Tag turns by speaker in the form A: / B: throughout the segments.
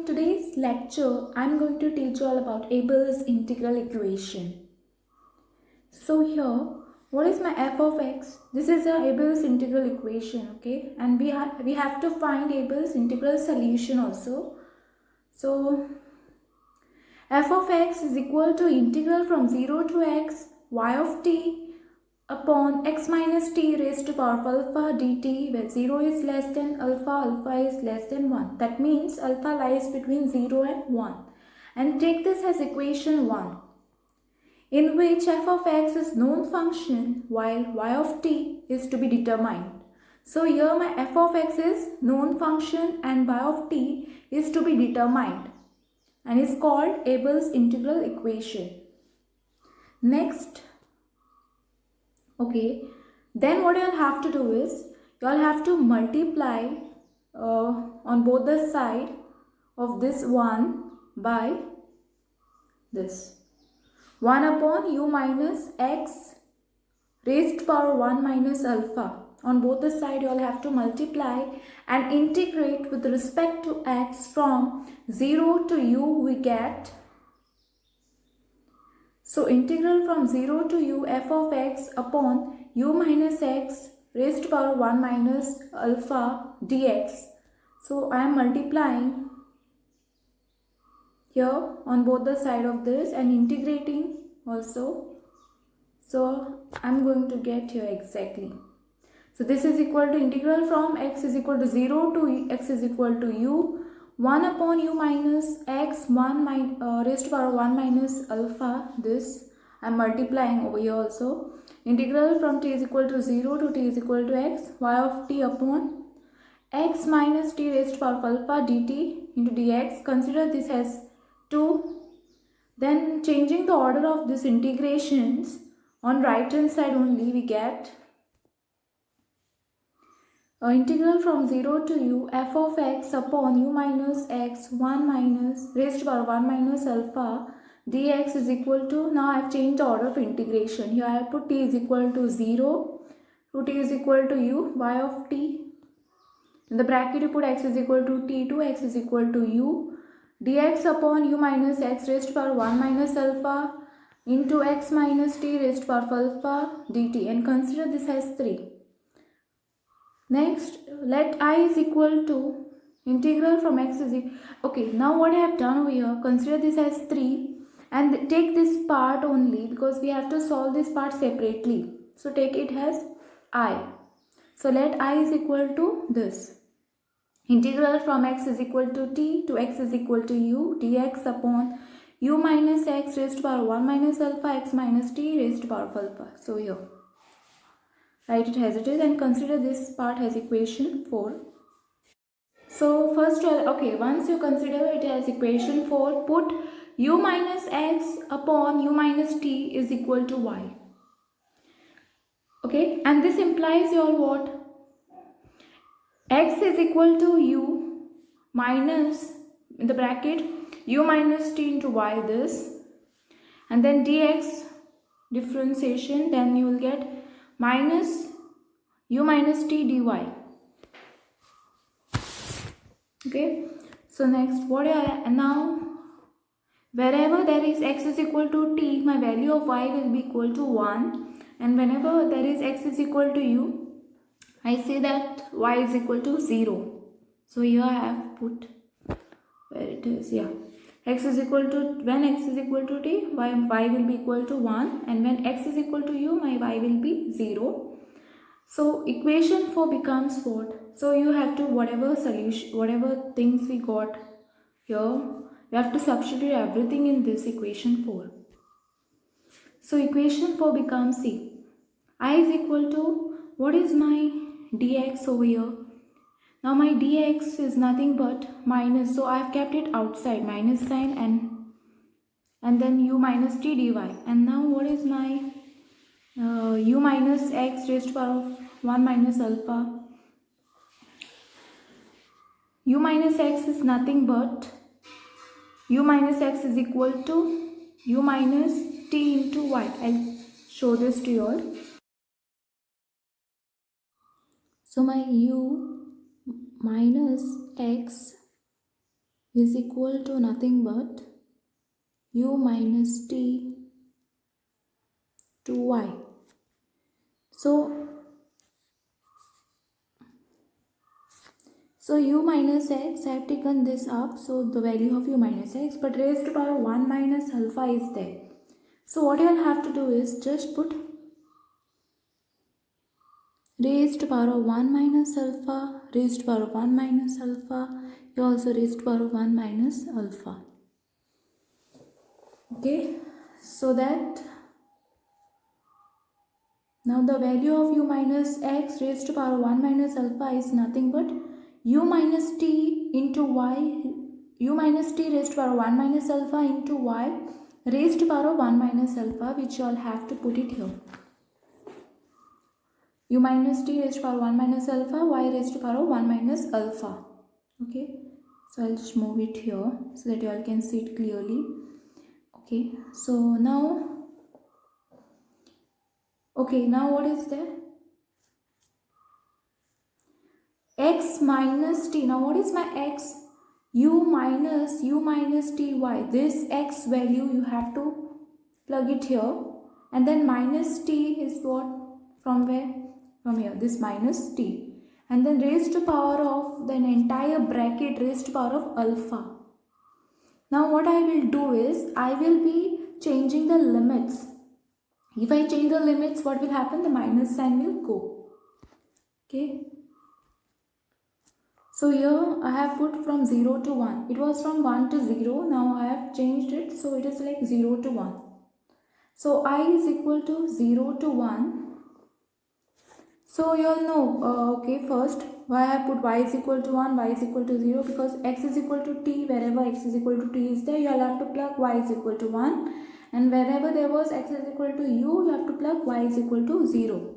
A: today's lecture, I'm going to teach you all about Abel's integral equation. So here, what is my f of x? This is a Abel's integral equation, okay? And we have to find Abel's integral solution also. So f of x is equal to integral from 0 to x y of t upon x minus t raised to power of alpha dt, where 0 is less than alpha, alpha is less than 1. That means alpha lies between 0 and 1. And take this as equation 1, in which f of x is known function while y of t is to be determined. So here my f of x is known function and y of t is to be determined and is called Abel's integral equation. Next, okay, then what you'll have to do is you'll have to multiply on both the side of this 1 by this 1 upon u minus x raised to power 1 minus alpha. On both the side you'll have to multiply and integrate with respect to x. From 0 to u we get, so integral from 0 to u f of x upon u minus x raised to power 1 minus alpha dx. So I am multiplying here on both the side of this and integrating also. So I am going to get here exactly. So this is equal to integral from x is equal to 0 to x is equal to u 1 upon u minus x raised to power 1 minus alpha. This I am multiplying over here also. Integral from t is equal to 0 to t is equal to x y of t upon x minus t raised to power of alpha dt into dx. Consider this as 2. Then changing the order of these integrations, on right hand side only we get integral from 0 to u f of x upon u minus x 1 minus raised to power 1 minus alpha dx is equal to, now I have changed the order of integration. Here I have put t is equal to 0 to t is equal to u y of t. In the bracket you put x is equal to t to x is equal to u dx upon u minus x raised to power 1 minus alpha into x minus t raised to power of alpha dt, and consider this as 3. Next, let I is equal to integral from x is equal, okay, now what I have done over here, consider this as 3 and take this part only because we have to solve this part separately. So take it as I. So let I is equal to this. Integral from x is equal to t to x is equal to u dx upon u minus x raised to power 1 minus alpha x minus t raised to power of alpha. So here, write it as it is and consider this part as equation 4. So first, okay, once you consider it as equation 4, put u minus x upon u minus t is equal to y. Okay, and this implies your what? X is equal to u minus, in the bracket, u minus t into y, this, and then dx differentiation, then you will get minus u minus t dy. Okay, so next, what now wherever there is x is equal to t, my value of y will be equal to 1, and whenever there is x is equal to u, I say that y is equal to 0. So here I have put where it is, yeah, x is equal to, when x is equal to t, y will be equal to 1, and when x is equal to u, my y will be 0. So equation 4 becomes what? So you have to, whatever solution, whatever things we got here, you have to substitute everything in this equation 4. So equation 4 becomes C. I is equal to, what is my dx over here? Now my dx is nothing but minus, so I have kept it outside, minus sign, and then u minus t dy. And now what is my u minus x raised to power of 1 minus alpha? U minus x is nothing but u minus x is equal to u minus t into y. I'll show this to you all. So my u minus x is equal to nothing but u minus t to y. So u minus x, I have taken this up, so the value of u minus x, but raised to power 1 minus alpha is there. So what you will have to do is just put raised to power of 1 minus alpha, raised to power of 1 minus alpha, you also raised to power of 1 minus alpha. Okay, so that now the value of u minus x raised to power 1 minus alpha is nothing but u minus t into y, u minus t raised to power 1 minus alpha into y raised to power 1 minus alpha, which you all have to put it here. U minus t raised to power 1 minus alpha, y raised to power 1 minus alpha. Okay, so I'll just move it here so that you all can see it clearly. Okay, so now what is there? X minus t. Now what is my x? U minus ty. This x value you have to plug it here, and then minus t is what? From where? From here, this minus t, and then raised to power of the entire bracket raised to power of alpha. Now what I will do is I will be changing the limits. If I change the limits, what will happen? The minus sign will go. Okay. So here I have put from 0 to 1. It was from 1 to 0. Now I have changed it. So it is like 0 to 1. So I is equal to 0 to 1. So you all know, okay, first why I have put y is equal to 1, y is equal to 0, because x is equal to t. Wherever x is equal to t is there, you all have to plug y is equal to 1. And wherever there was x is equal to u, you have to plug y is equal to 0.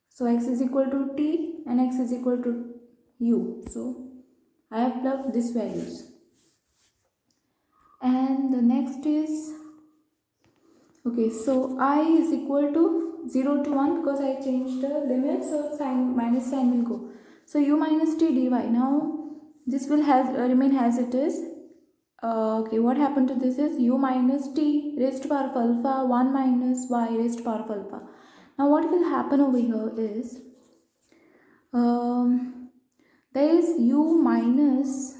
A: So x is equal to t and x is equal to u. So I have plugged these values. And the next is, okay, so I is equal to 0 to 1 because I changed the limit, so sign minus sign will go. So u minus t dy. Now this will remain as it is. Okay, what happened to this is u minus t raised to power of alpha 1 minus y raised to power of alpha. Now what will happen over here is there is u minus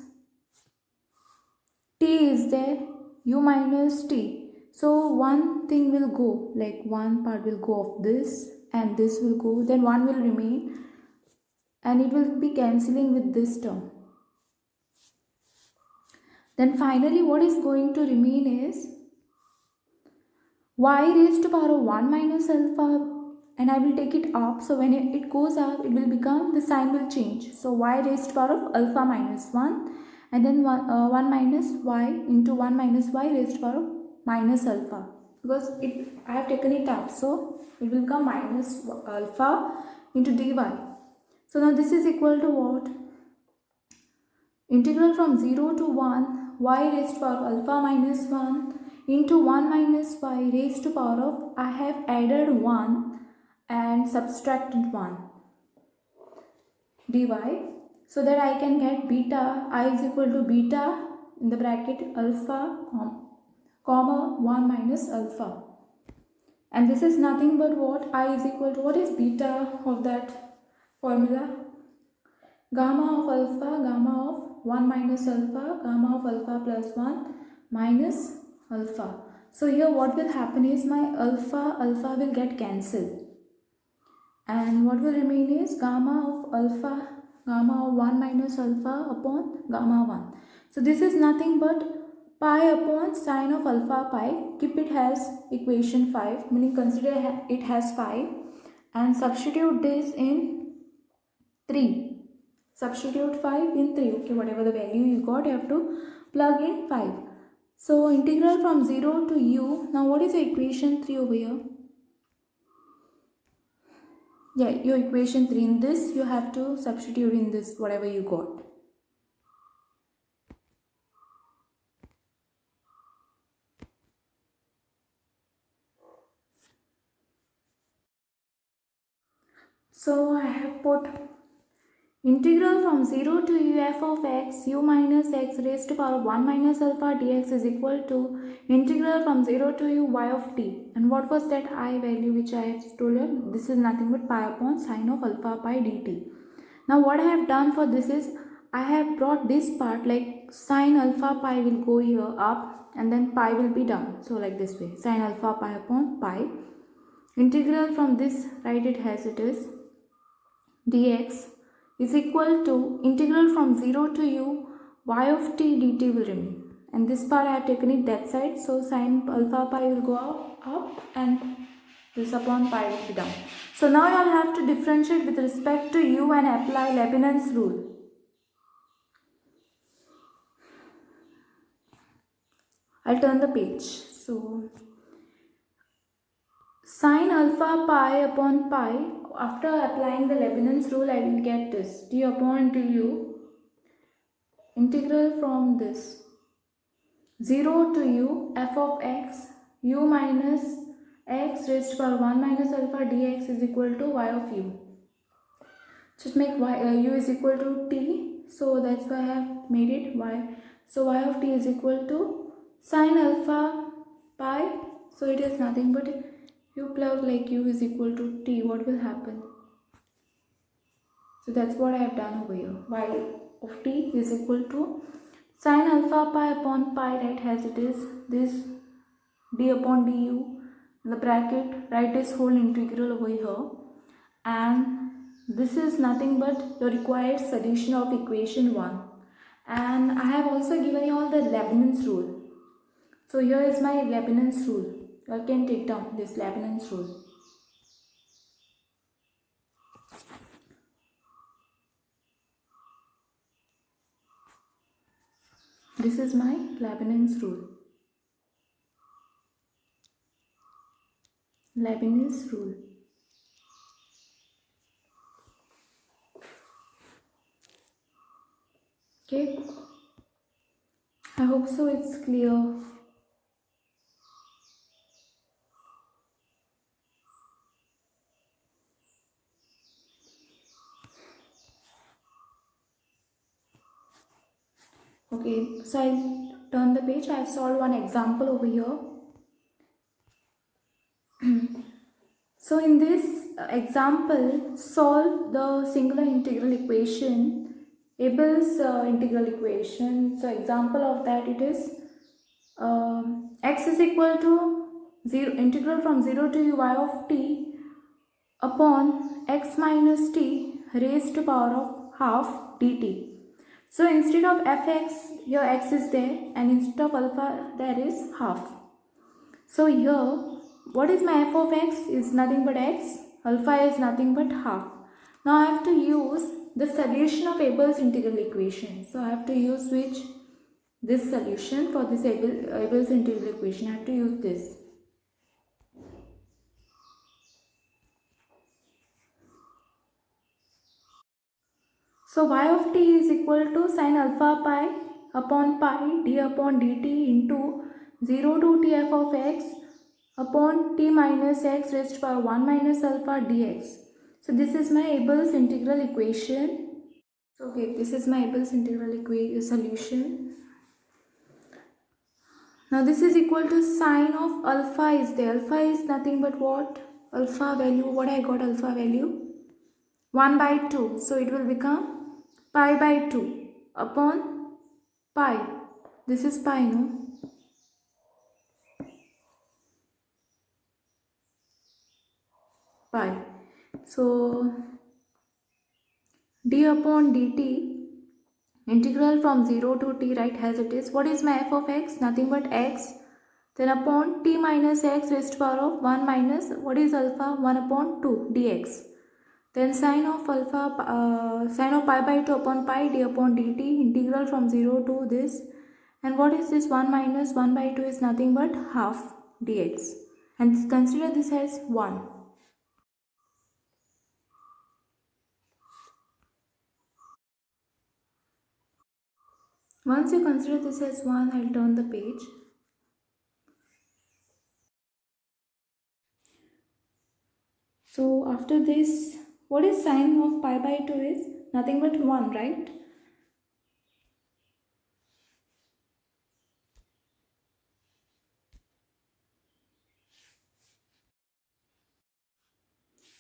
A: t is there, u minus t. So one thing will go, like one part will go of this and this will go, then one will remain and it will be cancelling with this term. Then finally what is going to remain is y raised to power of 1 minus alpha, and I will take it up. So when it goes up, it will become, the sign will change. So y raised to power of alpha minus 1, and then 1 minus y into 1 minus y raised to power of minus alpha, because I have taken it up, so it will become minus alpha into dy. So now this is equal to what? Integral from 0 to 1 y raised to power of alpha minus 1 into 1 minus y raised to power of, I have added 1 and subtracted 1 dy, so that I can get beta, I is equal to beta in the bracket alpha comma 1 minus alpha, and this is nothing but what? I is equal to, what is beta of that formula? Gamma of alpha, gamma of 1 minus alpha, gamma of alpha plus 1 minus alpha. So here what will happen is my alpha will get cancelled, and what will remain is gamma of alpha, gamma of 1 minus alpha upon gamma 1. So this is nothing but pi upon sine of alpha pi. Keep it as equation 5, meaning consider it has 5, and substitute this in 3. Substitute 5 in 3. Okay, whatever the value you got, you have to plug in 5. So integral from 0 to u. Now what is the equation 3 over here? Yeah, your equation 3. In this you have to substitute in this whatever you got. So I have put Integral from 0 to u f of x u minus x raised to power of 1 minus alpha dx is equal to integral from 0 to u y of t. And what was that I value which I have told you? This is nothing but pi upon sine of alpha pi dt. Now what I have done for this is I have brought this part like sine alpha pi will go here up and then pi will be down. So like this way, sine alpha pi upon pi. Integral from this, write it as it is, dx is equal to integral from 0 to u y of t dt will remain, and this part I have taken it that side, so sine alpha pi will go up and this upon pi will be down. So now you all have to differentiate with respect to u and apply Leibniz rule. I'll turn the page. So sine alpha pi upon pi, after applying the Leibniz rule, I will get this d upon du integral from this 0 to u f of x u minus x raised to power 1 minus alpha dx is equal to y of u. Just make u is equal to t, so that's why I have made it y. So y of t is equal to sine alpha pi, so it is nothing but you plug like u is equal to t, what will happen? So that's what I have done over here. Y of t is equal to sine alpha pi upon pi, right, as it is, this d upon du in the bracket, write this whole integral over here, and this is nothing but the required solution of equation 1. And I have also given you all the Leibniz rule. So here is my Leibniz rule. You can take down this Leibniz rule. This is my Leibniz rule. Leibniz rule. Okay. I hope so it's clear. Okay, so I'll turn the page. I have solved one example over here. So in this example, solve the singular integral equation, Abel's integral equation. So example of that, it is x is equal to 0 integral from 0 to u y of t upon x minus t raised to power of half dt. So instead of fx, here x is there, and instead of alpha there is half. So here, what is my f of x is nothing but x, alpha is nothing but half. Now I have to use the solution of Abel's integral equation. So I have to use which? This solution for this Abel's integral equation. I have to use this. So y of t is equal to sine alpha pi upon pi d upon dt into 0 to t f of x upon t minus x raised to power 1 minus alpha dx. So this is my Abel's integral equation. So okay, this is my Abel's integral solution. Now this is equal to sine of alpha is there. Alpha is nothing but what? Alpha value, what I got alpha value? 1 by 2. So it will become pi by 2 upon pi. This is pi, no? Pi. So d upon dt integral from 0 to t, right, as it is. What is my f of x? Nothing but x. Then upon t minus x raised to power of 1 minus, what is alpha? 1 upon 2 dx. Then sine of alpha, sine of pi by 2 upon pi d upon dt integral from 0 to this. And what is this? 1 minus 1 by 2 is nothing but half dx. And consider this as 1. Once you consider this as 1, I'll turn the page. So after this, what is sine of pi by 2 is nothing but 1, right?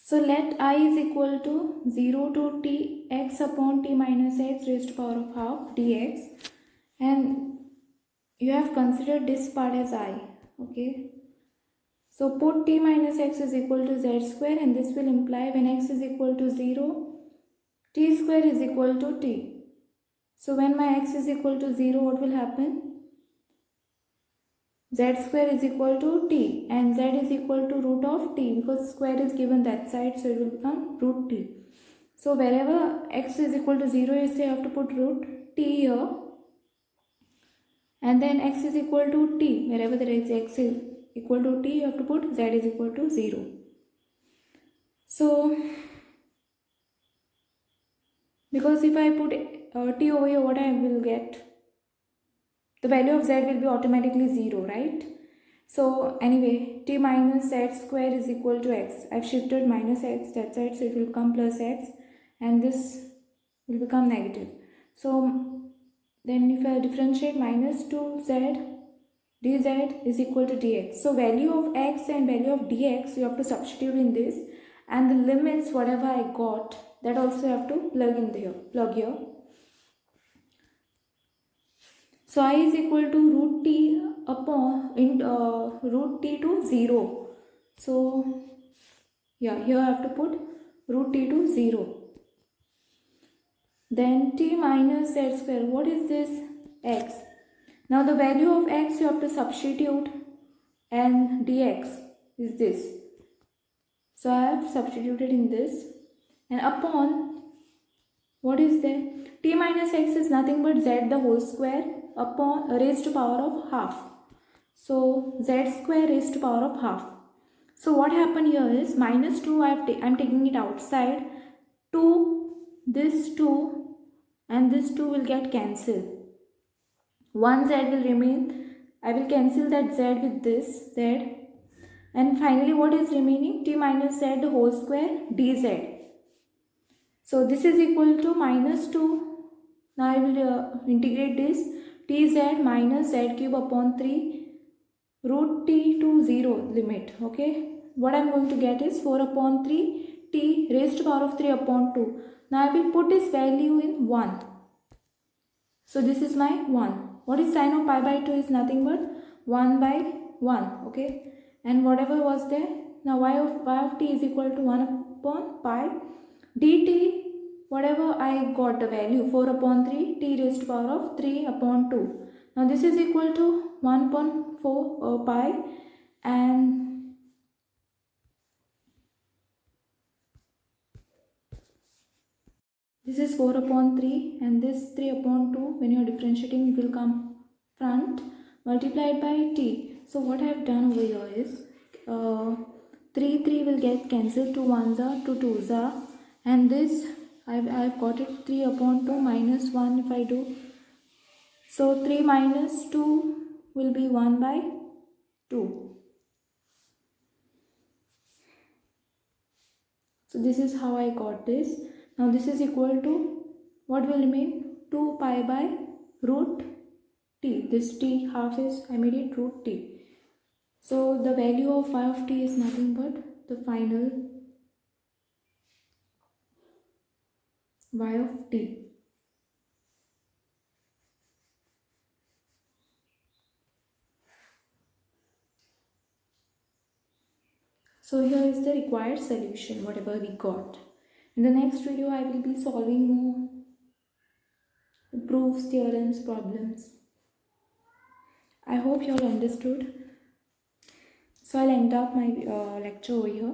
A: So let I is equal to 0 to t x upon t minus x raised to power of half dx, and you have considered this part as I, okay? So put t minus x is equal to z square, and this will imply when x is equal to 0, t square is equal to t. So when my x is equal to 0, what will happen? Z square is equal to t, and z is equal to root of t, because square is given that side, so it will become root t. So wherever x is equal to 0 is, you have to put root t here, and then x is equal to t. Wherever there is x is equal to t, you have to put z is equal to 0. So because if I put t over here, what I will get? The value of z will be automatically 0, right? So anyway, t minus z square is equal to x. I've shifted minus x that side, so it will become plus x, and this will become negative. So then if I differentiate minus 2z dz is equal to dx. So value of x and value of dx you have to substitute in this, and the limits whatever I got, that also you have to plug here. So I is equal to root t upon root t to 0. So yeah, here I have to put root t to 0. Then t minus z square. What is this? X. Now the value of x you have to substitute, and dx is this. So I have substituted in this, and upon, what is there? T minus x is nothing but z the whole square upon raised to power of half. So z square raised to power of half. So what happened here is minus 2 I'm taking it outside. 2, this 2 and this 2 will get cancelled. 1 z will remain. I will cancel that z with this z. And finally what is remaining? T minus z the whole square dz. So this is equal to minus 2. Now I will integrate this. Tz minus z cube upon 3 root t to 0 limit. Okay. What I am going to get is 4 upon 3 t raised to power of 3 upon 2. Now I will put this value in 1. So this is my 1. What is sine of pi by 2 is nothing but 1 by 1. Okay. And whatever was there, now y of t is equal to 1 upon pi dt. Whatever I got the value 4 upon 3 t raised to power of 3 upon 2. Now this is equal to 1 upon 4 pi, and this is 4 upon 3, and this 3 upon 2. When you are differentiating, it will come front multiplied by t. So what I have done over here is 3 will get cancelled, 2 1s are, 2 2s are, and this I've got it 3 upon 2 minus 1 if I do. So 3 minus 2 will be 1 by 2. So this is how I got this. Now this is equal to, what will remain? 2 pi by root t. This t half is, I made it root t. So the value of y of t is nothing but the final y of t. So here is the required solution, whatever we got. In the next video, I will be solving more proofs, theorems, problems. I hope you all understood. So I'll end up my lecture over here.